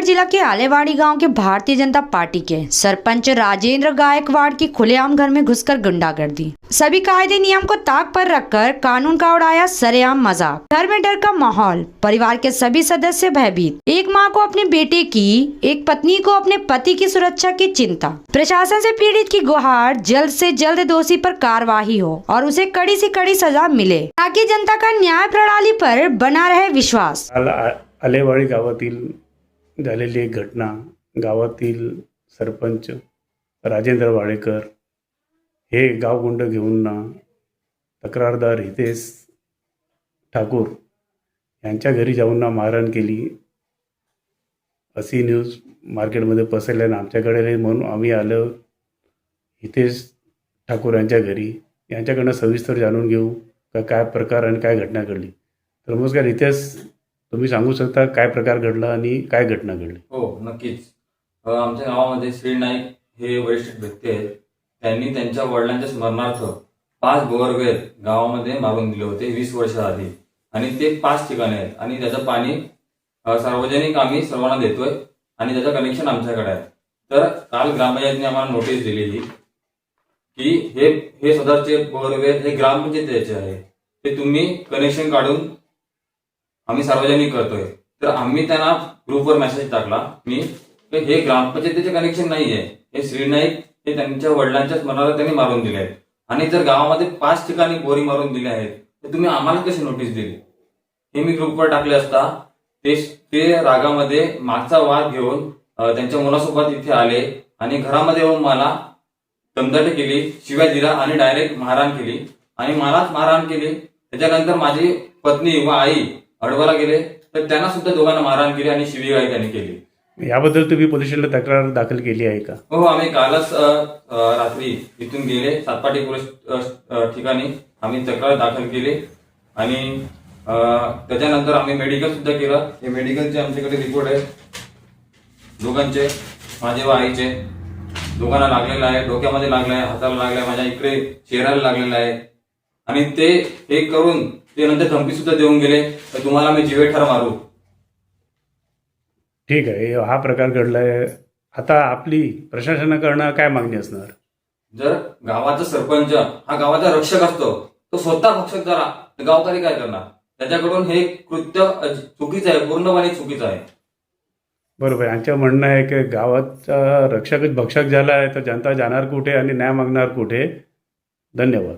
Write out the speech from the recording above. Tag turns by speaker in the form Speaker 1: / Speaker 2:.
Speaker 1: रामगढ़ जिला के आलेवाड़ी गांव के भारतीय जनता पार्टी के सरपंच राजेंद्र गायकवाड़ की खुलेआम घर में घुसकर गुंडागर्दी, सभी कायदे नियम को ताक पर रखकर कानून का उड़ाया सरेआम मजाक। घर में डर का माहौल, परिवार के सभी सदस्य भयभीत। एक मां को अपने बेटे की, एक पत्नी को अपने पति की सुरक्षा की चिंता। प्रशासन से पीड़ित की गुहार, जल्द से जल्द दोषी पर कार्रवाई हो और उसे कड़ी से कड़ी सजा मिले ताकि जनता का न्याय प्रणाली पर बना रहे विश्वास।
Speaker 2: आलेवाडी गावातील झालेली एक घटना, गावातील सरपंच राजेंद्र वाडेकर हे गावगुंड घेऊन तक्रारदार हितेश ठाकूर यांच्या घरी जाऊन मारहाण केली अशी न्यूज मार्केटमध्ये पसरल्यानं आमच्याकडे म्हणून आम्ही आलो हितेश ठाकूर यांच्या घरी। यांच्याकडनं सविस्तर जाणून घेऊ का काय प्रकार आणि काय घटना घडली। तर नमस्कार हितेश, तुम्ही सांगू शकता काय प्रकार घडला आणि काय घटना घडली?
Speaker 3: हो, नक्कीच। आमच्या गावामध्ये श्री नाईक हे वरिष्ठ व्यक्ती आहेत। त्यांनी त्यांच्या वडिलांच्या स्मरणार्थ 5 बोअरवेल गावामध्ये मारून दिले होते 20 वर्ष आधी, आणि ते 5 ठिकाणी आहेत आणि त्याचं पाणी सार्वजनिक आम्ही सर्वांना देतोय आणि त्याचं कनेक्शन आमच्याकडे आहे। तर काल ग्रामपंचायतीने आम्हाला नोटीस दिलेली की हे सदरचे बोअरवेल हे ग्रामपंचायतीचे आहे, ते तुम्ही कनेक्शन काढून आम्ही सार्वजनिक करतोय। तर आम्ही त्यांना ग्रुपवर मेसेज टाकला मी की हे ग्रामपंचायतीचे कनेक्शन नाहीये, हे श्री नाईक हे त्यांच्या वडिलांच्या स्मरणार्थ त्यांनी मारून दिले आहेत आणि जर गावामध्ये 5 ठिकाणी बोरी मारून दिले आहेत तर तुम्ही आम्हाला कशी नोटीस दिली, हे मी ग्रुपवर टाकले असता ते रागामध्ये मागचा वाद घेऊन त्यांच्या मुलासोबत इथे आले आणि घरामध्ये येऊन मला दमदाटी केली, शिव्या दिला आणि डायरेक्ट मारहाण केली आणि मलाच मारहाण केली। त्याच्यानंतर माझी पत्नी व आई अडवाला गेले तर त्यांना सुद्धा दोघांना मारहाण केली आणि शिवीगाळ त्यांनी केली।
Speaker 2: याबद्दल तुम्ही पोलीस स्टेशनला तक्रार दाखल केली आहे का?
Speaker 3: हो, आम्ही कालच रात्री इथून गेले सातपाटी पोलीस ठिकाणी आम्ही तक्रार दाखल केली आणि त्याच्यानंतर आम्ही मेडिकल सुद्धा केलं। हे मेडिकलचे आमच्याकडे रिपोर्ट आहे दोघांचे, माझे व आईचे। दोघांना लागलेला आहे, डोक्यामध्ये लागलं आहे, हाताला लागलं आहे, माझ्या इकडे चेहऱ्याला लागलेला आहे आणि ते हे करून ते नंतर धमकी सुद्धा देऊन गेले तर तुम्हाला मी जीवेठार मारू।
Speaker 2: ठीक आहे, हा प्रकार घडलाय। आता आपली प्रशासनाकडनं काय मागणी असणार?
Speaker 3: जर गावाचा सरपंच हा गावाचा रक्षक असतो, तो स्वतः भक्षक झाला तर गावकरी काय करणार? त्याच्याकडून हे कृत्य चुकीचं आहे, पूर्णपणे चुकीचं आहे।
Speaker 2: बरोबर, यांचं म्हणणं आहे की गावाचा रक्षकच भक्षक झाला आहे तर जनता जाणार कुठे आणि न्याय मागणार कुठे? धन्यवाद।